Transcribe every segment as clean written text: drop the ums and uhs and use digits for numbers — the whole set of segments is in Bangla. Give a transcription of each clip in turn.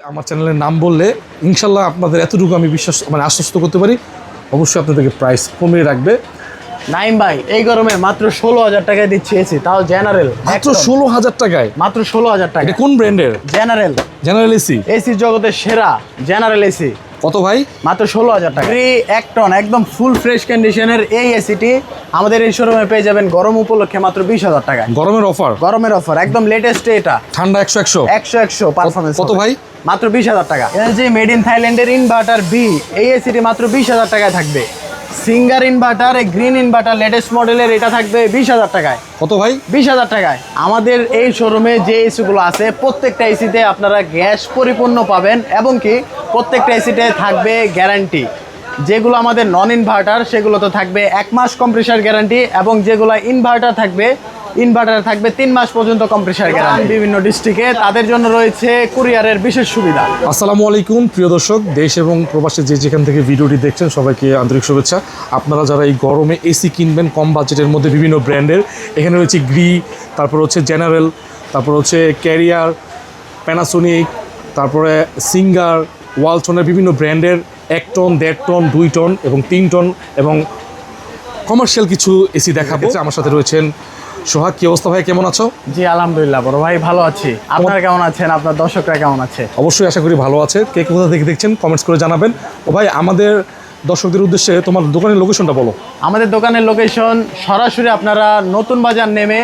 আমার চ্যানেলের নাম বললে ইনশাল্লাহ আপনাদের এতটুকু আমি বিশ্বাস আশ্বস্ত করতে পারি, অবশ্যই আপনাদেরকে প্রাইস কমিয়ে রাখবে। নাইম ভাই এই গরমে মাত্র 16,000 টাকায় দিচ্ছি এসি, তাও জেনারেল। মাত্র 16,000 টাকায়? মাত্র 16,000 টাকা। এটা কোন ব্র্যান্ডের? জেনারেল। General AC? এসির জগতের সেরা জেনারেল এসি। কত ভাই? মাত্র 16,000 টাকা। 1 টন একদম ফুল ফ্রেশ কন্ডিশনের এই এসিটি আমাদের এই শোরুমে পেয়ে যাবেন গরম উপলক্ষে মাত্র 20,000 টাকা। গরমের অফার? গরমের অফার একদম লেটেস্ট। এটা ঠান্ডা 100 পারফরম্যান্স। কত ভাই? মাত্র 20,000 টাকা। এলজি মেড ইন থাইল্যান্ডের ইনভার্টার বি, এই এসিটি মাত্র 20,000 টাকায় থাকবে। Singer inverter, green inverter latest মডেলের, এটা থাকবে 20,000 টাকায়। কত ভাই? 20,000 টাকায়। আমাদের এই শোরুমে যে এসিগুলো আছে প্রত্যেকটা এসিতে আপনারা গ্যাস পরিপূর্ণ পাবেন এবং কি প্রত্যেকটা এসিতে থাকবে গ্যারান্টি। যেগুলো আমাদের নন ইনভার্টার সেগুলো তো থাকবে 1 মাস কম্প্রেসার গ্যারান্টি, এবং যেগুলো ইনভার্টার থাকবে 3 মাস পর্যন্ত কম্প্রেসার গ্যারান্টি। বিভিন্ন ডিস্ট্রিক্টে তাদের জন্য রয়েছে কুরিয়ারের বিশেষ সুবিধা। আসসালামু আলাইকুম প্রিয় দর্শক, দেশ এবং প্রবাসী যেখান থেকে ভিডিওটি দেখছেন সবাইকে আন্তরিক শুভেচ্ছা। আপনারা যারা এই গরমে এসি কিনবেন কম বাজেটের মধ্যে বিভিন্ন ব্র্যান্ডের, এখানে রয়েছে গ্রি, তারপর হচ্ছে জেনারেল, তারপর হচ্ছে ক্যারিয়ার, প্যানাসোনিক, তারপরে সিঙ্গার, ওয়ালটনের বিভিন্ন ব্র্যান্ডের 1 টন, 1.5 টন, 2 টন এবং 3 টন এবং কমার্শিয়াল কিছু এসি দেখাবো। আমার সাথে রয়েছেন সোহাগ। কি অবস্থা ভাই, কেমন আছো? জি আলহামদুলিল্লাহ বড় ভাই, ভালো আছি। আপনারা কেমন আছেন? আপনার দর্শকরা কেমন আছে? অবশ্যই আশা করি ভালো আছে। কে কোথা থেকে দেখছেন কমেন্টস করে জানাবেন। ও ভাই, আমাদের দর্শকদের উদ্দেশ্যে তোমার দোকানের লোকেশনটা বলো। আমাদের দোকানের লোকেশন সরাসরি আপনারা নতুন বাজার নেমে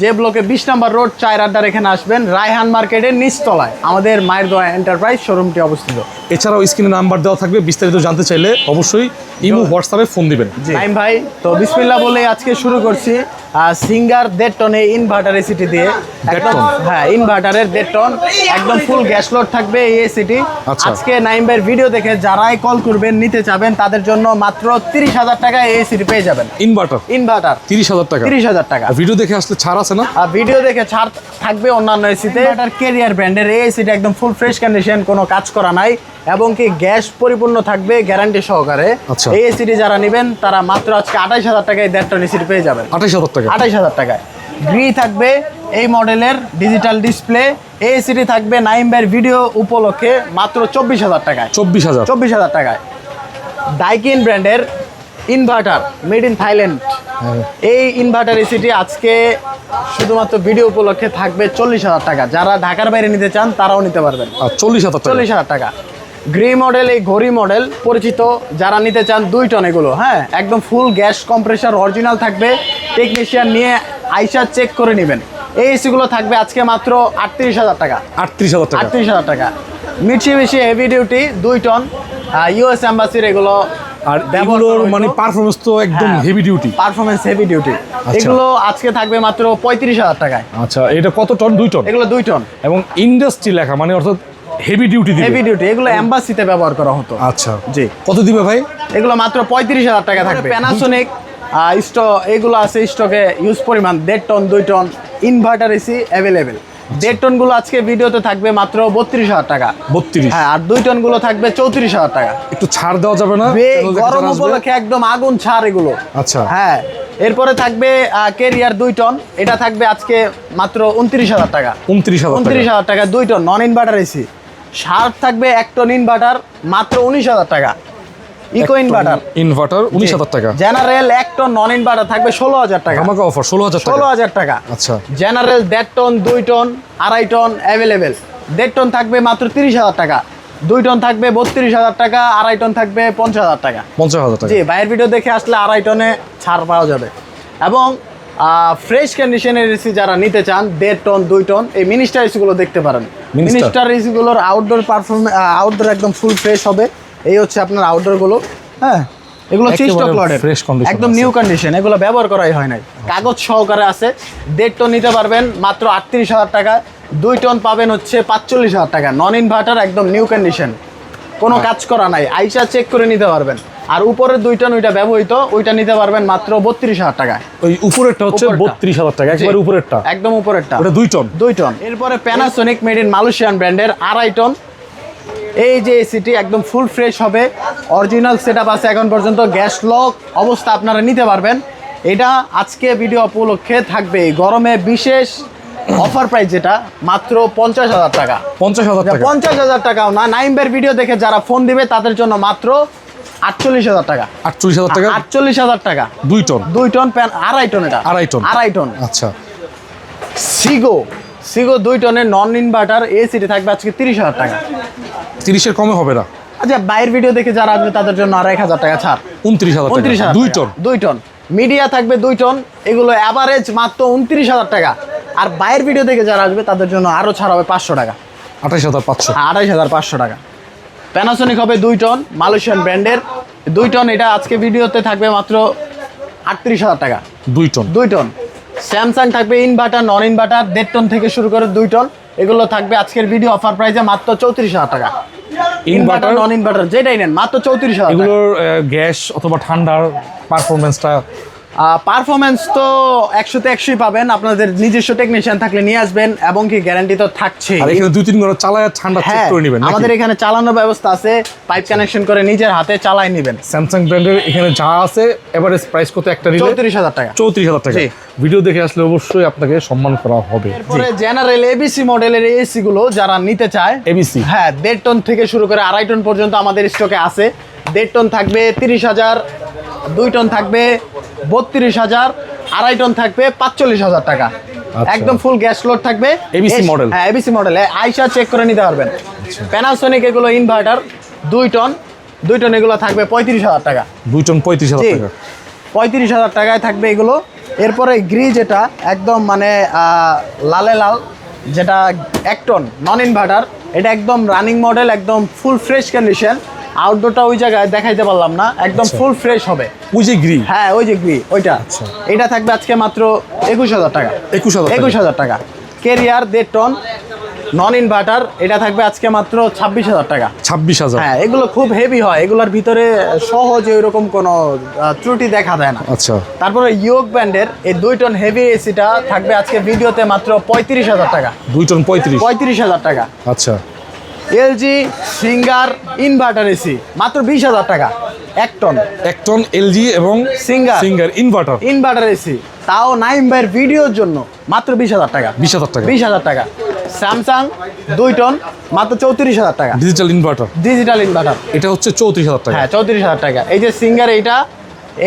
যে ব্লকে 20 নম্বর রোড চায়ের আড্ডার এখানে আসবেন, রায়হান মার্কেটের নিচতলায় আমাদের মায়ের দোয়া এন্টারপ্রাইজ শোরুমটি অবস্থিত। এছাড়াও স্ক্রিনে নাম্বার দেওয়া থাকবে, বিস্তারিত জানতে চাইলে অবশ্যই ইমো হোয়াটসঅ্যাপে ফোন দিবেন। নাইম ভাই, তো বিসমিল্লাহ বলে আজকে শুরু করছি সিঙ্গার 1.5 টনে ইনভার্টার এসিটি দিয়ে। হ্যাঁ, ইনভার্টারের 1.5 টন একদম ফুল গ্যাস লোড থাকবে এই এসিটি। আজকে নাইম ভাইয়ের ভিডিও দেখে যারাই কল করবেন নিতে চাবেন তাদের জন্য মাত্র 30,000 টাকা এই এসিটি পেয়ে যাবেন। ইনভার্টার 30,000 টাকা। 30,000 টাকা। ভিডিও দেখে আসলে ছাড় আছে না? ভিডিও দেখে ছাড় থাকবে অন্যান্য এসিতে। ইনভার্টার ক্যারিয়ার ব্র্যান্ডের এই এসিটি একদম ফুল ফ্রেশ কন্ডিশন, কোনো কাজ করা নাই এবং কি গ্যাস পরিপূর্ণ থাকবে গ্যারান্টি সহকারে। এই এসিটি যারা নেবেন তারা মাত্র আজকে 28,000 টাকায় 1.5 টন এসিটি পেয়ে যাবেন। 28,000 টাকা? 28,000 টাকায়। গ্রি থাকবে এই মডেলের ডিজিটাল ডিসপ্লে। এই এসিটি থাকবে নাইম ভাইয়ের ভিডিও উপলক্ষে মাত্র 24,000 টাকায়। 24,000 টাকায়। ডাইকিন ব্র্যান্ডের ইনভার্টার মেড ইন থাইল্যান্ড, এই ইনভার্টার এসিটি আজকে শুধুমাত্র ভিডিও উপলক্ষে থাকবে 40,000 টাকা। যারা ঢাকার বাইরে নিতে চান তারাও নিতে পারবেন। 40,000 টাকা। গ্রি মডেল, এই ঘড়ি মডেল পরিচিত, যারা নিতে চান 2 টন এগুলো, হ্যাঁ একদম ফুল গ্যাস কম্প্রেসার অরিজিনাল থাকবে, টেকনিশিয়ান নিয়ে আইসা চেক করে নেবেন। এই এসিগুলো থাকবে আজকে মাত্র 38,000 টাকা। 38,000 টাকা। Mitsubishi heavy duty 2 ton US এম্বাসির এগুলো। আর এগুলোর মানে পারফরম্যান্স তো একদম heavy duty. Performance heavy duty. এগুলো আজকে থাকবে মাত্র 35,000 টাকায়। আচ্ছা, এটা কত টন? 2 টন? এগুলো 2 টন এবং ইন্ডাস্ট্রি লেখা, মানে অর্থাৎ হেভি ডিউটি দিবে। হেভি ডিউটি, এগুলো এম্বাসিতে ব্যবহার করা হতো। আচ্ছা জি। কত দিবে ভাই? এগুলো মাত্র 35,000 টাকা থাকবে। প্যানাসোনিক এগুলো আছে স্টকে ইউজ পরিমাণ 1.5 ton 2 ton inverter AC available. 1.5 ton গুলো আজকে ভিডিওতে থাকবে মাত্র 32,000 টাকা। 32? হ্যাঁ, আর 2 টন গুলো থাকবে 34,000 টাকা। একটু ছাড় দেওয়া যাবে না? গরম উপলক্ষে একদম আগুন ছাড় এগুলো। আচ্ছা হ্যাঁ। এরপরে থাকবে ক্যারিয়ার 2 টন, এটা থাকবে আজকে মাত্র 29,000 টাকা। 29,000 টাকা 2 ton non inverter AC. Sharp থাকবে 1 টন ইনভার্টার মাত্র 19,000 টাকা। ইকো ইনভার্টার 19,000 টাকা। জেনারেল 1 টন নন ইনভার্টার থাকবে 16,000 টাকা। আমাকে অফার 16,000 টাকা। আচ্ছা। General 1.5 ton 2 ton 2.5 ton available. 1.5 ton থাকবে মাত্র 30,000 টাকা, 2 টন থাকবে 32,000 টাকা, 2.5 টন থাকবে 50,000 টাকা। 50,000 টাকা। জি, বাইরের ভিডিও দেখে আসলে 2.5 টনে ছাড় পাওয়া যাবে। এবং ফ্রেশ কন্ডিশনের এসি যারা নিতে চান 1.5 টন 2 টন, এই মিনিস্টার এসিগুলো দেখতে পারেন। মিনিস্টার এসিগুলোর আউটডোর আউটডোর একদম ফুল ফ্রেশ হবে। এই হচ্ছে আপনার আউটডোর গুলো। হ্যাঁ, এগুলো স্টক লটের একদম নিউ কন্ডিশন, এগুলো ব্যবহার করাই হয় নাই, কাগজ সহকারে আছে। 1.5 টন নিতে পারবেন মাত্র 38,000 টাকা। 2 টন পাবেন হচ্ছে 45,000 টাকা। নন ইনভার্টার একদম নিউ কন্ডিশন, কোনো কাজ করা নাই, আইসা চেক করে নিতে পারবেন। আর উপরের 2 টন ওইটা ব্যবহৃত, ওইটা নিতে পারবেন মাত্র 32,000 টাকা। ওই উপরেরটা হচ্ছে 32,000 টাকা, একবারে উপরেরটা, একদম উপরেরটা। ওটা 2 টন। 2 টন। এরপরে প্যানাসোনিক মেড ইন মালয়েশিয়ান ব্র্যান্ডের 2.5 টন এই যে এসিটি একদম ফুল ফ্রেশ হবে, অরিজিনাল সেটআপ আছে এখন পর্যন্ত, গ্যাস লক অবস্থা আপনারা নিতে পারবেন। এটা আজকে ভিডিও উপলক্ষে থাকবে গরমে বিশেষ অফার প্রাইস যেটা মাত্র 50,000 টাকা। 50,000 টাকা? 50,000 টাকাও না, নাইমবের ভিডিও দেখে যারা ফোন দিবে তাদের জন্য মাত্র 48,000 টাকা। 48,000 টাকা? 48,000 টাকা। 2 টন? 2 টন প্যান, আড়াই টন এটা। আড়াই টন। আচ্ছা। সিগো 2 টনের নন ইনভার্টার এসিটি থাকবে আজকে 30,000 টাকা। 30 এর কমে হবে না? আচ্ছা, বাইরের ভিডিও দেখে যারা আসবে তাদের জন্য আর 1,000 টাকা ছাড়। 29,000 টাকা? 2 টন? 2 টন মিডিয়া থাকবে 2 টন, এগুলো অ্যাভারেজ মাত্র 29,000 টাকা। আর বাইরের ভিডিও দেখে যারা আসবে তাদের জন্য আরো ছাড় হবে 500 টাকা। 28,500? 28,500 টাকা। প্যানাসোনিক হবে 2 টন, মালয়েশিয়ান ব্র্যান্ডের 2 টন, এটা আজকে ভিডিওতে থাকবে মাত্র 38,000 টাকা। 2 টন? 2 টন। স্যামসাং থাকবে ইনভার্টার, নন ইনভার্টার 1.5 টন থেকে শুরু করে 2 টন, এগুলো থাকবে আজকের ভিডিও অফার প্রাইসে মাত্র 34,000 টাকা। ইনভার্টার নন ইনভার্টার যেটাই নেন মাত্র 34,000 টাকা। এগুলোর গ্যাস অথবা ঠান্ডার পারফরম্যান্সটা? পারফরমেন্স তো 100-তে 100ই পাবেন, আপনাদের নিজস্ব টেকনিশিয়ান থাকলে নিয়ে আসবেন, এবং কি গ্যারান্টি তো থাকছে। আর এখানে 2-3 ঘন্টা চালায় ঠান্ডা চেক করে নেবেন? আমাদের এখানে চালানোর ব্যবস্থা আছে, পাইপ কানেকশন করে নিজের হাতে চালাই নেবেন। স্যামসাং ব্র্যান্ডের এখানে যা আছে এভারেজ প্রাইস কত একটা নিলে? 34,000 টাকা। 34,000 টাকা। ভিডিও দেখে আসলে অবশ্যই আপনাকে সম্মান করা হবে। এরপরে জেনারেল এবিসি মডেলের এসি গুলো যারা নিতে চায়, এবিসি? হ্যাঁ, 1.5 টন থেকে শুরু করে 2.5 টন পর্যন্ত আমাদের স্টকে আছে। 1.5 টন থাকবে 30,000, 2 টন থাকবে 32,000, 2.5 টন থাকবে 45,000 টাকা। একদম ফুল গ্যাস লোড থাকবে। ABC model? হ্যাঁ, এবিসি মডেল, আইসা চেক করে নিতে পারবেন। প্যানাসোনিক এগুলো ইনভার্টার 2 টন, 2 টন এগুলো থাকবে 35,000 টাকা। 2 টন 35,000 টাকা? 35,000 টাকায় থাকবে এগুলো। এরপরে গ্রি যেটা একদম মানে লালে লাল, যেটা 1 টন নন ইনভার্টার, এটা একদম রানিং মডেল, একদম ফুল ফ্রেশ কন্ডিশন। আউটডোরটা ওই জায়গায় দেখাইতে পারলাম না, একদম ফুল ফ্রেশ হবে। ওই যে গ্রি? হ্যাঁ, ওই যে গ্রি ওইটা। এটা থাকবে আজকে মাত্র 21,000 টাকা। 21,000 টাকা। কেরিয়ার 1.5 টন নন ইনভার্টার, এটা থাকবে আজকে মাত্র 26,000 টাকা। 26,000? হ্যাঁ, এগুলো খুব হেভি হয়, এগুলোর ভিতরে সহজে ওইরকম কোনো ত্রুটি দেখা দেয় না। আচ্ছা। তারপরে ইয়োক ব্র্যান্ডের এই 2 টন হেভি এসিটা থাকবে আজকে ভিডিওতে মাত্র 35,000 টাকা। 2 টন 35,000 টাকা। আচ্ছা। এলজি সিঙ্গার ইনভার্টার এসি মাত্র 20,000 টাকা। 1 টন 1 টন এলজি এবং সিঙ্গার ইনভার্টার এসি, তাও নাইমবের ভিডিওর জন্য মাত্র 20,000 টাকা। 20,000 টাকা? 20,000 টাকা। স্যামসাং 2 টন মাত্র 34,000 টাকা। Digital inverter? ডিজিটাল ইনভার্টার এটা হচ্ছে 34,000 টাকা? হ্যাঁ, 34,000 টাকা। এই যে সিঙ্গার,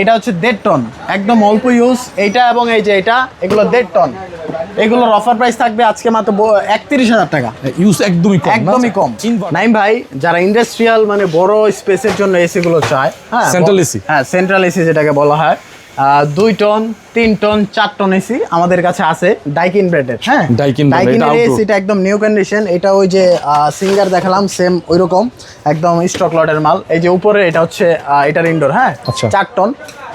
এটা হচ্ছে 1.5 টন, একদম অল্প ইউজ এইটা, এবং এই যে এটা, এগুলো 1.5 টন। এগুলোর অফার প্রাইস থাকবে আজকে মাত্র 31,000 টাকা। ইউজ একদমই কম। নাইম ভাই, যারা ইন্ডাস্ট্রিয়াল মানে বড় স্পেসের জন্য এসি গুলো চায়, হ্যাঁ, সেন্ট্রাল এসি? হ্যাঁ, সেন্ট্রাল এসি যেটাকে বলা হয়, 2 টন 3 টন 4 টন এসি আমাদের কাছে আছে ডাইকিন ব্র্যান্ডের। হ্যাঁ, ডাইকিনের এসিটা একদম নিউ কন্ডিশন। এটা ওই যে সিঙ্গার দেখালাম সেম ওইরকম, একদম স্টক লটের মাল। এই যে উপরে এটা হচ্ছে এটার ইনডোর। হ্যাঁ, 4 টন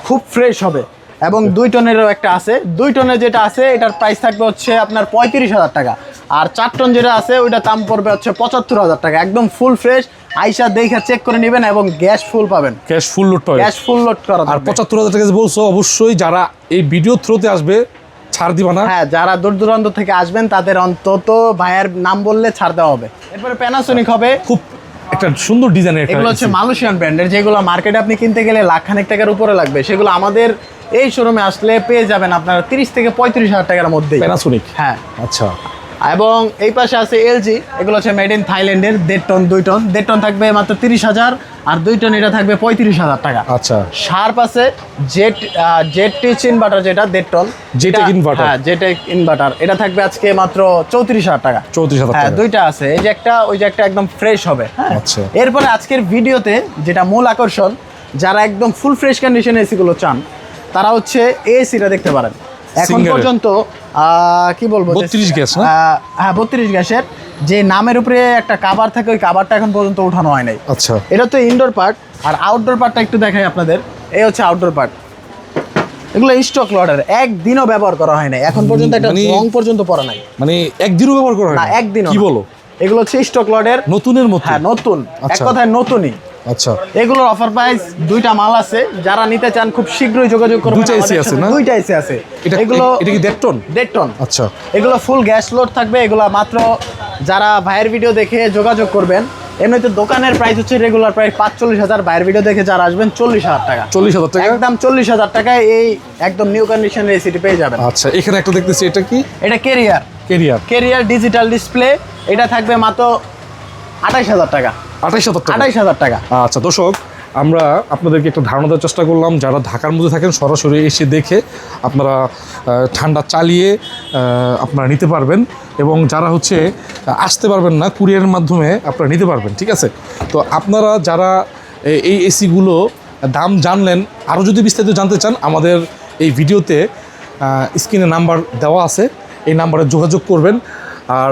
খুব ফ্রেশ হবে। এবং 2 টনেরও একটা আছে। 2 টনের যেটা আছে এটার প্রাইস থাকবে হচ্ছে আপনার 35,000 টাকা। আর 4 টন যেটা আছে ওইটা দাম পড়বে হচ্ছে 75,000 টাকা। একদম ফুল ফ্রেশ, আইসা দেখে চেক করে নেবেন, এবং গ্যাস ফুল পাবেন। গ্যাস ফুল লোড পাবেন? গ্যাস ফুল লোড করা। আর 75,000 টাকা বলছো, অবশ্যই যারা এই ভিডিও থ্রুতে আসবে ছাড় দিবা না? হ্যাঁ, যারা দূর দূরান্ত থেকে আসবেন তাদের অন্তত ভাইয়ের নাম বললে ছাড় দেওয়া হবে। এরপরে প্যানাসোনিক হবে, খুব একটা সুন্দর ডিজাইনের। এগুলো হচ্ছে মালয়েশিয়ান ব্র্যান্ডের, যেগুলো মার্কেটে আপনি কিনতে গেলে লাখখানেক টাকার উপরে লাগবে, সেগুলো আমাদের এই শোরুমে আসলে পেয়ে যাবেন আপনারা 30 থেকে 35,000 টাকার মধ্যে। প্যানাসোনিক? হ্যাঁ। আচ্ছা। এবং এই পাশে আছে এলজি, এগুলো হচ্ছে মেড ইন থাইল্যান্ডের 1.5 টন 2 টন। 1.5 টন থাকবে মাত্র 30,000, আর 2 টন এটা থাকবে 35,000 টাকা। আচ্ছা। শার্প আছে জেট টিচ ইনভার্টার, যেটা 1.5 টন জেটেক ইনভার্টার। হ্যাঁ, জেটেক ইনভার্টার, এটা থাকবে আজকে মাত্র 34,000 টাকা। 34,000 হ্যাঁ, টাকা? 2টা আছে, এই যে একটা, ওই যে একটা, একদম ফ্রেশ হবে। হ্যাঁ। আচ্ছা। এরপরে আজকের ভিডিওতে যেটা মূল আকর্ষণ, যারা একদম ফুল ফ্রেশ কন্ডিশন এসি গুলো চান, তারা হচ্ছে এসিটা দেখতে পারেন। এখন পর্যন্ত কি বলবো, 32 গ্যাস না? হ্যাঁ, 32 গ্যাসের যে নামের উপরে একটা কাভার থাকে, ওই কাভারটা এখন পর্যন্ত উঠানো হয় নাই। আচ্ছা। এটা তো ইনডোর পার্ট। আর আউটডোর পার্টটা একটু দেখাই আপনাদের। এই হচ্ছে আউটডোর পার্ট, এগুলো স্টক লটের, একদিনও ব্যবহার করা হয় নাই এখন পর্যন্ত, একটা রং পর্যন্ত পড়া নাই। মানে একদিনও ব্যবহার করা হয় না? একদিনও। কি বলো? এগুলো হচ্ছে স্টক লটের, নতুনের মতো? হ্যাঁ, নতুন, এক কথায় নতুনই। আচ্ছা। এগুলোর অফার প্রাইস 2টা মাল আছে, যারা নিতে চান খুব শীঘ্রই যোগাযোগ করবেন। 2টা এসি আছে না? 2টা এসি আছে। এগুলো এটা কি 1.5 টন? 1.5 টন। আচ্ছা। এগুলো ফুল গ্যাস লোড থাকবে। এগুলো মাত্র যারা ভাইয়ের ভিডিও দেখে যোগাযোগ করবেন, এমনিতে দোকানের প্রাইস হচ্ছে রেগুলার প্রাইস 45,000, ভাইয়ের ভিডিও দেখে যারা আসবেন 40,000 টাকা। 40,000 টাকা? একদম 40,000 টাকায় এই একদম নিউ কন্ডিশনের এসিটি পেয়ে যাবেন। আচ্ছা। এখানে একটা দেখতেছি, এটা কি? এটা কেরিয়ার। কেরিয়ার ডিজিটাল ডিসপ্লে, এটা থাকবে মাত্র 28,000 টাকা। 28,000 টাকা। 28,000 টাকা। আচ্ছা দর্শক, আমরা আপনাদেরকে একটা ধারণা দেওয়ার চেষ্টা করলাম, যারা ঢাকার মধ্যে থাকেন সরাসরি এসে দেখে আপনারা ঠান্ডা চালিয়ে আপনারা নিতে পারবেন, এবং যারা হচ্ছে আসতে পারবেন না কুরিয়ারের মাধ্যমে আপনারা নিতে পারবেন, ঠিক আছে? তো আপনারা যারা এই এসিগুলো দাম জানলেন, আরও যদি বিস্তারিত জানতে চান আমাদের এই ভিডিওতে স্ক্রিনে নাম্বার দেওয়া আছে, এই নাম্বারে যোগাযোগ করবেন। আর